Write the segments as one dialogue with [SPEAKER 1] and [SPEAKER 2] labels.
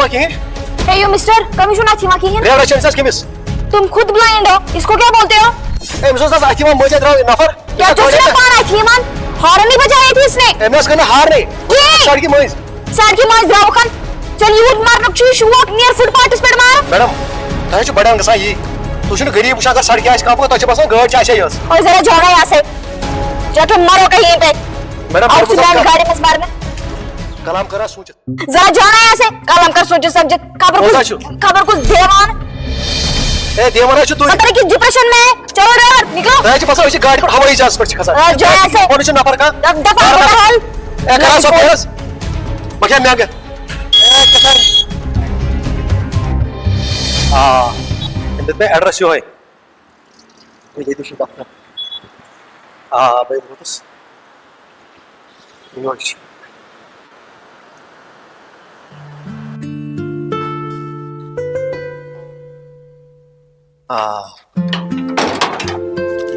[SPEAKER 1] कहीं?
[SPEAKER 2] हे you mister commission अथिमा कहीं?
[SPEAKER 1] रेवड़ा चेंसेस किमिस?
[SPEAKER 2] तुम खुद ब्लाइंड हो, इसको क्या बोलते हो?
[SPEAKER 1] ए मिसोस दास अथिमा मुझे दराव नफर
[SPEAKER 2] क्या तुझने पान अथिमान हॉर्न नहीं बजाई थी इसने?
[SPEAKER 1] ए मैं उसका हार नहीं
[SPEAKER 2] ये
[SPEAKER 1] सड़की मोइस
[SPEAKER 2] सड़की मोइस द्राव खान चल यूथ मार नक्शू शुवक नियर फुट पार्टिसिपेट मार
[SPEAKER 1] मैडम ताहे जो बड़ा गसा ये तू छ गरीब उशा का सड़की आज कापो तो छ बसन गाड़ चाहे यस
[SPEAKER 2] और जरा जोड़ा यहां से जाके मरो कहीं पे
[SPEAKER 1] मैडम
[SPEAKER 2] और सुबह गाड़ी में मारना
[SPEAKER 1] कलाम करा सोच
[SPEAKER 2] जरा जोड़ा यहां से कलम कर सोच समझ खबर कुछ देवान
[SPEAKER 1] ए देवाना छु तू
[SPEAKER 2] पता नहीं कि डिप्रेशन में है चलो ड्राइवर निकलो
[SPEAKER 1] ताहे जो बसन इसी गाड़ी पर हवाई जहाज पर छ खसा
[SPEAKER 2] जो ऐसे
[SPEAKER 1] कौन छु नफर का
[SPEAKER 2] दफा बहल
[SPEAKER 1] ए करा सो पेस बके मैं आगे ए कतर इंदते एड्रेस यो है ये तो डॉक्टर भाई बोलस यूनिवर्सिटी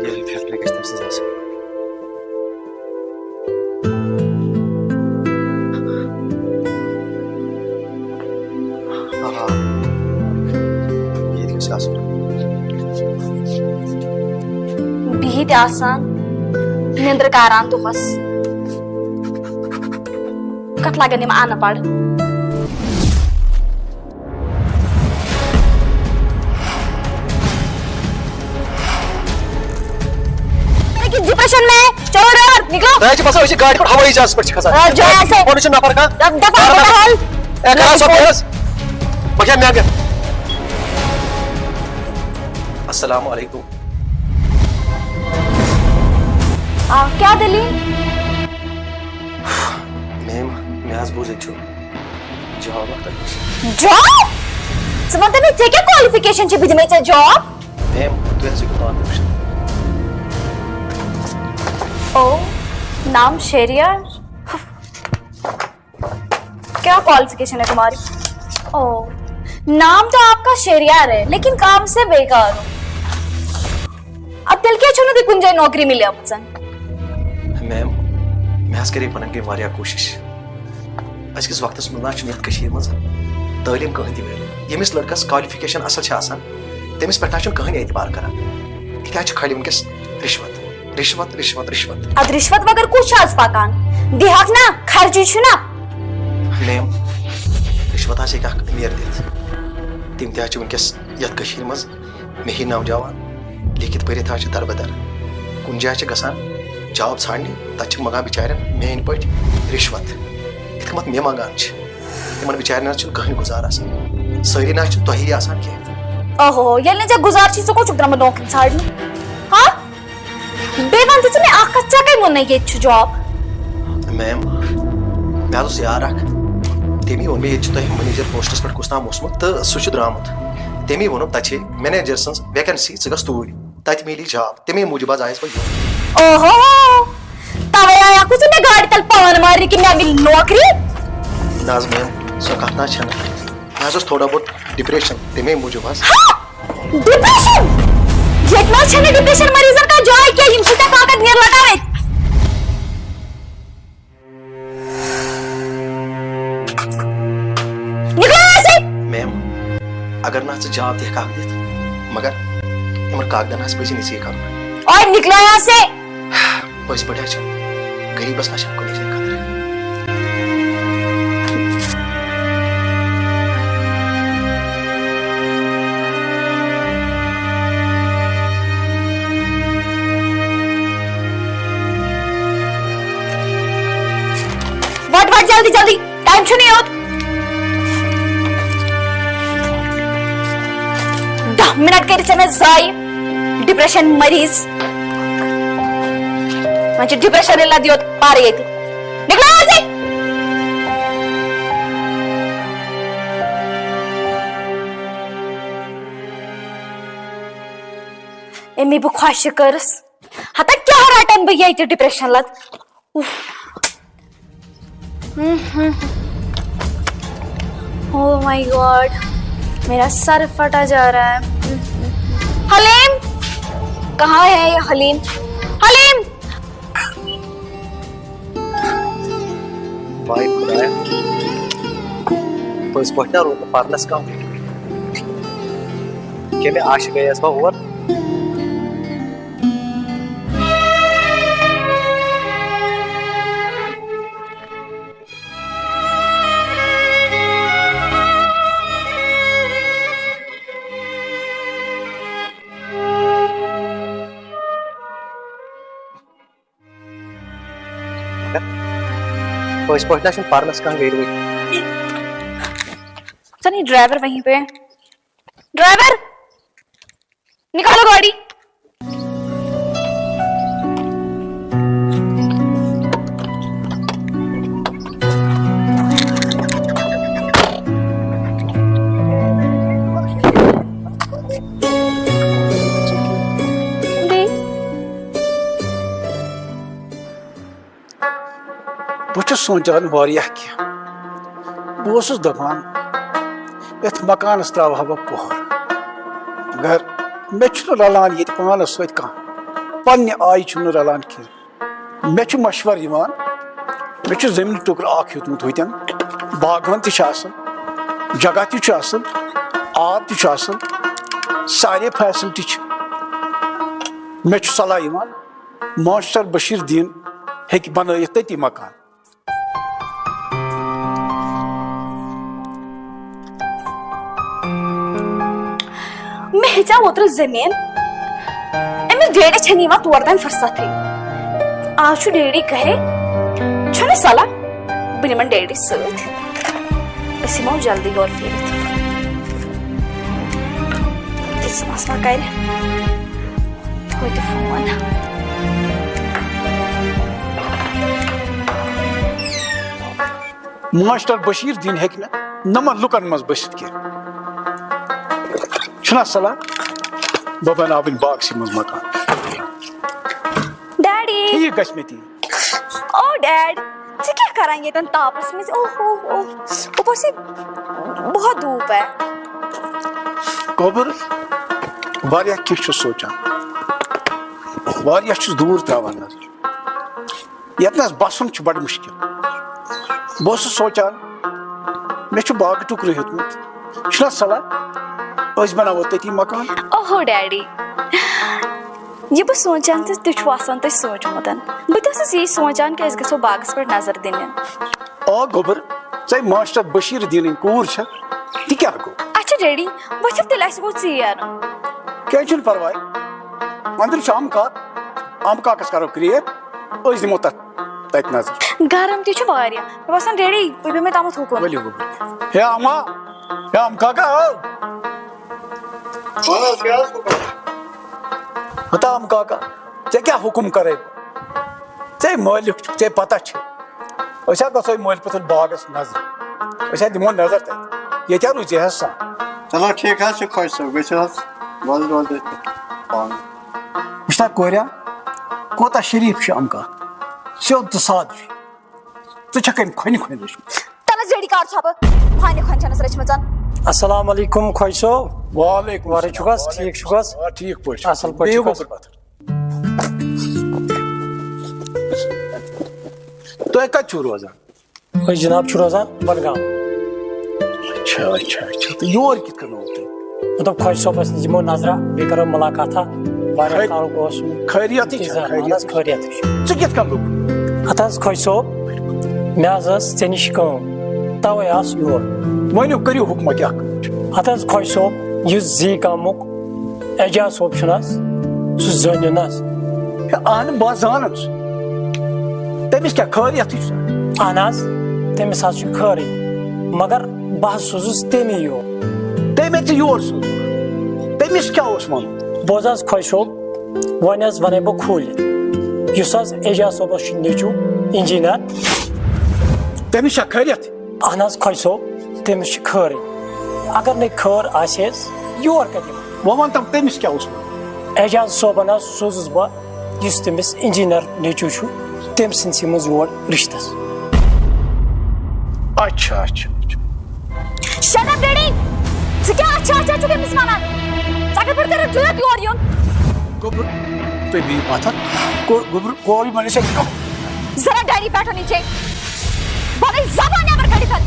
[SPEAKER 1] ये फैक्ट्री के तरफ से जा सकते ये कैसे आसान
[SPEAKER 2] बिहित आसान निंद्र कारान तो बस कट लागने में आना पड़ डिप्रेशन में चलो ड्राइवर निकलो
[SPEAKER 1] ताहे जो बसन इसी गाड़ी पर हवाई जहाज पर छ खसा
[SPEAKER 2] जो ऐसे
[SPEAKER 1] कौन छु नफर का
[SPEAKER 2] दफा बहल
[SPEAKER 1] ए करा सो पेस बके मैं आगे अस्सलाम वालेकुम
[SPEAKER 2] क्या दलील
[SPEAKER 1] मैम मैं आज बोझ छु जॉब आता
[SPEAKER 2] जॉब समझते नहीं थे क्या क्वालिफिकेशन ची बिजमे चे जॉब
[SPEAKER 1] मैम तू ऐसे को बात कर
[SPEAKER 2] ओ नाम शेरियर क्या क्वालिफिकेशन है तुम्हारी? ओ नाम तो आपका शेरियार है लेकिन काम से बेकार हो अब दिल के छुनो दी कुंजे नौकरी मिले आपसन
[SPEAKER 1] मैम मैं आज करी पनन के वारिया कोशिश आज किस वक्तस में नाच में कशीर मज तालीम कहीं दी मेरे यमिस लड़कस क्वालिफिकेशन असल छ आसान तमिस पेटा छ कहीं एतबार करा इत्या छ खाली उनके रिश्वत रिश्वत रिश्वत रिश्वत
[SPEAKER 2] अब रिश्वत मगर कुछ आज पाकान दिहाक ना खर्ची छु ना
[SPEAKER 1] मैम रिश्वत आसे का नियर देत तिम त्या छ उनके यत कशीर मज में ही नौजवान लिखित पढ़ित था दरबदर कुन जाय छ गसान जॉब छाड़ने तच मगा बिचारन मेन पट रिश्वत इत मत मे मगान छ तिमन बिचारन छ कहीं गुजारा सरी ना छ तोही आसान के
[SPEAKER 2] ओहो यल्ने जे गुजार छी सको चुप ड्रामा नौकरी छाड़ने हां बेवंत से मैं आ कच्चा कई मन नहीं छु जॉब
[SPEAKER 1] मैम मैं तो यार रख तेमी वन में ये छ तोही मैनेजर पोस्टस पर कुछ नाम ओसमत त सुछ द्रामत तेमी वनो तछे मैनेजर सन्स वैकेंसी सगस तूड़ तत मिली जॉब तेमी मूजब आयस पर
[SPEAKER 2] ओहो तवे आया कुछ ने गाड़ी तल पवन मारी कि मैं मिल नौकरी
[SPEAKER 1] नाज मैम सो कहना छन नाज थोड़ा बहुत डिप्रेशन तेमी मूजब आस
[SPEAKER 2] डिप्रेशन जितना छने डिप्रेशन मरीजन का जॉय के इनकी तक ताकत नियर लगावे निकलो ऐसे
[SPEAKER 1] मैम अगर ना जॉब दे काग देत मगर इमर कागदा ना पैसे नहीं कर
[SPEAKER 2] और निकलो यहां से
[SPEAKER 1] पैसे बढ़िया छ गरीब बस ना छ को नहीं खतरे
[SPEAKER 2] वट जल्दी जल्दी टाइम छु नहीं होत 10 मिनट के समय जाई डिप्रेशन मरीज म्हणजे डिप्रेशन ला दियोत पार येते निकलो यहां से एमी बु ख्वाहिश करस आता क्या राटन भैया इथे डिप्रेशन ला ओह माय गॉड मेरा सर फटा जा रहा है हलीम कहाँ है ये हलीम हलीम
[SPEAKER 1] भाई खुदाया पज पे ना रोद पार्नस कम क्या आश गयस बह और पज पे ना पार्नस कम गई
[SPEAKER 2] सनी ड्राइवर वहीं पे है। ड्राइवर निकालो गाड़ी।
[SPEAKER 3] बहुत सोचान वारिया क्या बस दपान यथ मकानस त्राव बह पोहर मगर मे रलान ये पानस सत पन्ने आय रलान कह मे मशवर मे जमीन टुकर हेतमुत होतन बागवन जगह तल आब तल सारे फैसिलिटी मे सलाह मास्टर बशीर दीन हेक बन तती मकान
[SPEAKER 2] मैं हेचा ओतर जमीन अमिस डेडी छनी वा तोर तन फुर्सत आज डेडी कहे छने साला बिनमन डेडी सत असिमो जल्दी और फेरत इस मसला कर होय तो फोन
[SPEAKER 3] मास्टर बशीर दीन हेक नमन लुकन मज बसित के सलाह बह बनाव बागस मज मकान
[SPEAKER 2] डैडी
[SPEAKER 3] ये गति
[SPEAKER 2] ओ डैड से क्या कराएंगे तन तापस में ओहो ऊपर से बहुत धूप है
[SPEAKER 3] गोबर वारिया किस सोचान वारिया दूर त्रावान नजर यतनस बसन बड़ मुश्किल बह सोचान मे बाग टुकर हेतमुत सलाह बनावो तती मकान
[SPEAKER 2] ओहो डैडी ये बह सोचान तो तुम आसान तुम सोचमुत बहुत ये सोचान कि गो बागस पे नजर दिन
[SPEAKER 3] आ गोबर ऐ मास्टर बशीर दीन कूर ती क्या गो
[SPEAKER 2] अच्छा डैडी वह तेल गो चीर
[SPEAKER 3] क्या परवाय अंदर आम काकस करो क्रिएट दिमो तत नजर
[SPEAKER 2] गरम मे बसान डैडी वह मे तमत हुकुम
[SPEAKER 3] हे आम काका हम काका ऐ क्या हुकुम करे ऐ मालिक ऐ पता गो मल पे बागस नजर दिमो नजर तत ये रुझे सा
[SPEAKER 4] चलो ठीक है खुश
[SPEAKER 3] वुना कोरिया कोता शरीफ अमका सोद तो साद चे खन खन
[SPEAKER 2] तल जड़ी कार छप फाने खन छनस रचमचन
[SPEAKER 5] अस्सलाम वालेकुम खोइसो
[SPEAKER 3] वालेकुम
[SPEAKER 5] वारे छुगस ठीक छुगस
[SPEAKER 3] ठीक पछ
[SPEAKER 5] असल पछ
[SPEAKER 3] तो एक छु रोजान
[SPEAKER 5] ओय जनाब छु रोजान बडगाम
[SPEAKER 3] अच्छा तो योर कित कनो
[SPEAKER 5] मतलब खोइसो बस जिमो नजरा बेकर मुलाकात वारे कारो गोस
[SPEAKER 3] खैरियत
[SPEAKER 5] खैरियत
[SPEAKER 3] च कित कनो
[SPEAKER 5] अतस खोइसो म्याजस तेनिशको तवे आस योर
[SPEAKER 3] वनो करियो हुक्म क्या
[SPEAKER 5] अतस खोइसो युस जी कामुक एजा सोपशनस सु जन्यनस
[SPEAKER 3] आन बाजानस तमिस क्या खैरियत
[SPEAKER 5] अनाज तमिस आस खरी मगर बह सोजुस तेमी यो
[SPEAKER 3] तेमे त योर सु तमिस क्या ओस मन
[SPEAKER 5] बोजास खोइसो वनस वनेबो खोल युसस एजा सोबस नेचु इंजीनियर
[SPEAKER 3] तमिस क्या खैरियत
[SPEAKER 5] अनाज खोइसो तमिस खरी अगर ने खर आसेस योर कदिम
[SPEAKER 3] वो वन तम तमिस क्या ओस
[SPEAKER 5] एजाज सोबना सोजुस बा युस तमिस इंजीनियर नेचु छु तम सिंसी मज योर रिश्तस
[SPEAKER 3] अच्छा
[SPEAKER 2] शट अप डैडी से क्या अच्छा चुके मिस माना अगर फिर तेरे जुआ क्यों और योन
[SPEAKER 3] गोबर तो भी बात गोबर कोई मने से
[SPEAKER 2] जरा डैडी बैठो नीचे बड़े जबान पर खड़ी कर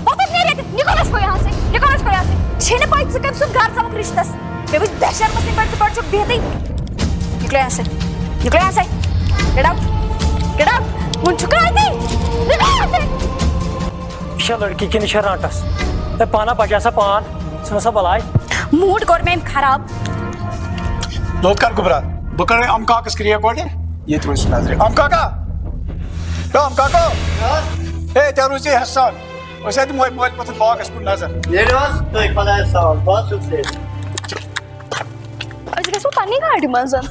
[SPEAKER 2] बहुत मेरे निकल इसको यहाँ से, निकल इसको यहाँ से। छेने पाइप से कब सुन घर समक रिश्तस। मैं कुछ दहशत मसीन पर चुप बेहती। निकलो यहाँ से, निकलो यहाँ से। Get out, get out। मुझ चुका है ती। निकलो यहाँ से।
[SPEAKER 5] शा लड़की की निशा रांटस ए पाना बचा सा पान सनसा बलाई
[SPEAKER 2] मूड कर में खराब।
[SPEAKER 3] लोट कर गुबरा बकर हम का किस क्रिया कोडे ये तो सुना दे हम काका हम काका ए तेरुजी हसन वैसे तो मोबाइल पर बाग इसको नजर
[SPEAKER 4] ये रोज तो एक पता है सवाल बहुत सुनते
[SPEAKER 2] आज कैसे पानी का आड़ी मज़ा।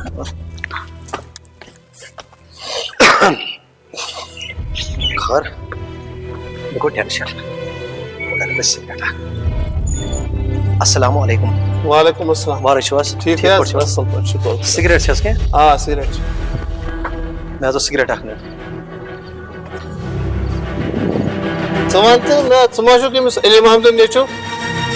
[SPEAKER 1] खर देखो टेंशन मगर बस अस्सलामु अलैकुम।
[SPEAKER 4] वालेकुम अस्सलाम।
[SPEAKER 1] वाह विश्वास
[SPEAKER 4] ठीक है शुक्र।
[SPEAKER 1] सिगरेट छस के
[SPEAKER 4] हाँ सिगरेट
[SPEAKER 1] मैं तो सिगरेट आखने
[SPEAKER 4] Samantu na sumasho ki mis Ali Muhammad nechu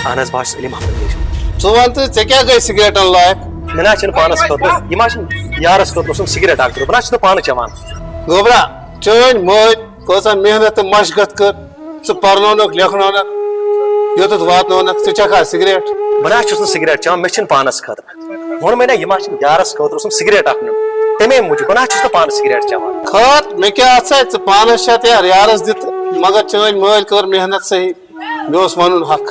[SPEAKER 1] Anas baş Ali Muhammad diyor.
[SPEAKER 4] Samantu çekya gay sigaret Allah
[SPEAKER 1] Ben açın panas kotu. İmaşın yaras kotu sigaret aktır. Ben açın panı çaman.
[SPEAKER 4] Gobra çoğun moy kosa mehnat maşgat kır su parnonak lekhnonak yotu vaat nonak su çaka sigaret
[SPEAKER 1] Ben açın sigaret çaman meçin panas kotu. Onu mene İmaşın yaras kotu sigaret aktır. Teme mucu ben açın panas sigaret çaman.
[SPEAKER 4] Khat me kya atsay su panas şat yar yaras dit magar çoğun moy kır mehnat sahi meos vanun hak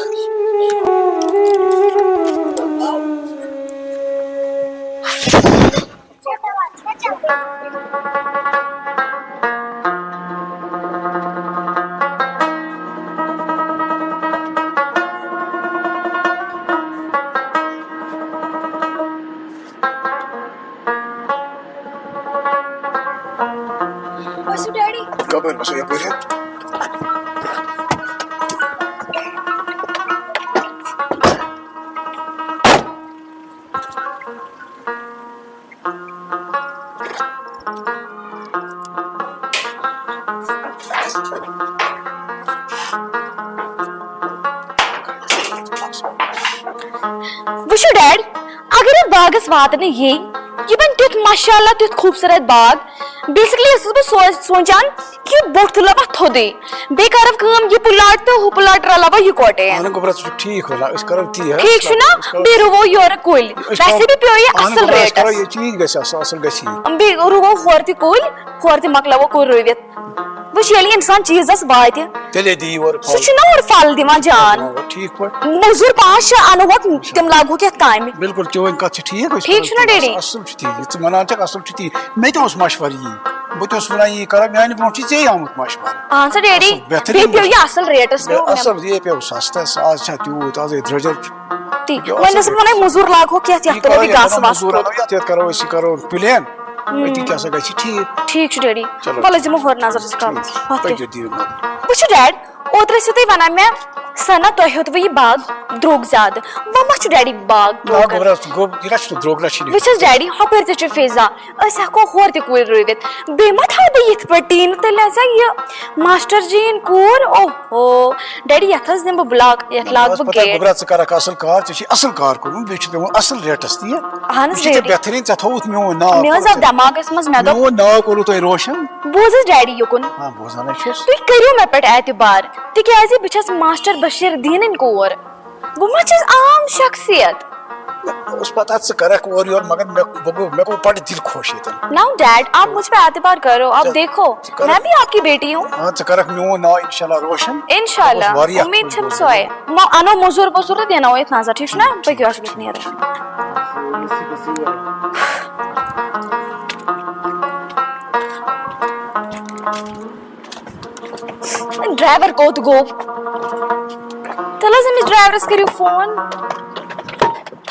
[SPEAKER 3] Kabar masuk ya boleh.
[SPEAKER 2] Wushu dad अगर ये बागस वात ने ये बन तुत माशाल्लाह तुत खूबसूरत बाग basically इस सोचान कि बोट लबा थोदे बेकारव काम ये पुलाट तो हु पुलाट रलाबा ये कोटे
[SPEAKER 3] आने को बरा ठीक होला इस करो ती है
[SPEAKER 2] ठीक सुना बेरो वो योर कोइल वैसे भी पियो ये असल रेट
[SPEAKER 3] करो ये चीज गैस असल गसी
[SPEAKER 2] बे रुगो होरती मकला वो कोई रोवित वो शेली इंसान चीज दस बात है
[SPEAKER 3] चले दी और
[SPEAKER 2] सुचना और फल दिमा जान
[SPEAKER 3] ठीक पर
[SPEAKER 2] मजूर पांच अनुवत तुम लागू के काम
[SPEAKER 3] बिल्कुल चोन का ठीक है
[SPEAKER 2] ठीक सुना डेडी
[SPEAKER 3] असल ठीक ये मना तक असल ठीक मैं तो उस मशवरी वो तो सुना ये कर मैंने पहुंची चाहिए हम मशवरा
[SPEAKER 2] हां सर डेडी पे पियो ये असल रेट है
[SPEAKER 3] असल ये पे सस्ता आज छा तू ताजे द्रजर
[SPEAKER 2] ठीक मैंने सब मने मजूर लागू के या तो भी गास वास
[SPEAKER 3] या करो इसी करो प्लान इतनी क्या सगा ठीक
[SPEAKER 2] ठीक डेडी वाला जम होर नजर से काम
[SPEAKER 3] पहले दी
[SPEAKER 2] वुच डैड ओतरे से तई वना मैं सना तो होत वो ये बाग द्रोग ज्यादा वो मच डैडी बाग
[SPEAKER 3] ना गोरा गो गिराश तो द्रोग लाशी
[SPEAKER 2] विच इज डैडी हपर ते फेजा असा को होर ते कोई रोवित बेमत हा बे यत पटीन ते लजा ये मास्टर जीन कोर ओहो डैडी यथस देम ब्लॉक यत लाग ब गेट
[SPEAKER 3] गोरा से करा असल कार को बेच पे असल रेट अस्ती है
[SPEAKER 2] हां
[SPEAKER 3] से बेहतरीन चा थोत में ना
[SPEAKER 2] मैं जब दिमाग में मैं
[SPEAKER 3] वो ना को तो रोशन
[SPEAKER 2] बोझ डैडी युकुन
[SPEAKER 3] हां बोझाने फिर
[SPEAKER 2] तू करियो मैं पट एतबार तिकाजी बिछस मास्टर बशीर दीन कोर वो मचस आम शख्सियत
[SPEAKER 3] उस पता से करा और मगर मैं को बड़ी दिल खुश है
[SPEAKER 2] नाउ डैड आप मुझ पे एतबार करो आप देखो मैं भी आपकी बेटी हूँ
[SPEAKER 3] हां तो करक नो ना इंशाल्लाह रोशन
[SPEAKER 2] इंशाल्लाह उम्मीद छम सोए म अनो मजूर बसुर देना हो इतना सा ठीक ना पे क्यों नहीं है ड्राइवर को तो गो तला से ड्राइवर करियो फोन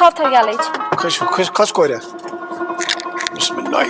[SPEAKER 2] था या ले
[SPEAKER 3] खुश कोरे बिस्मिल्लाह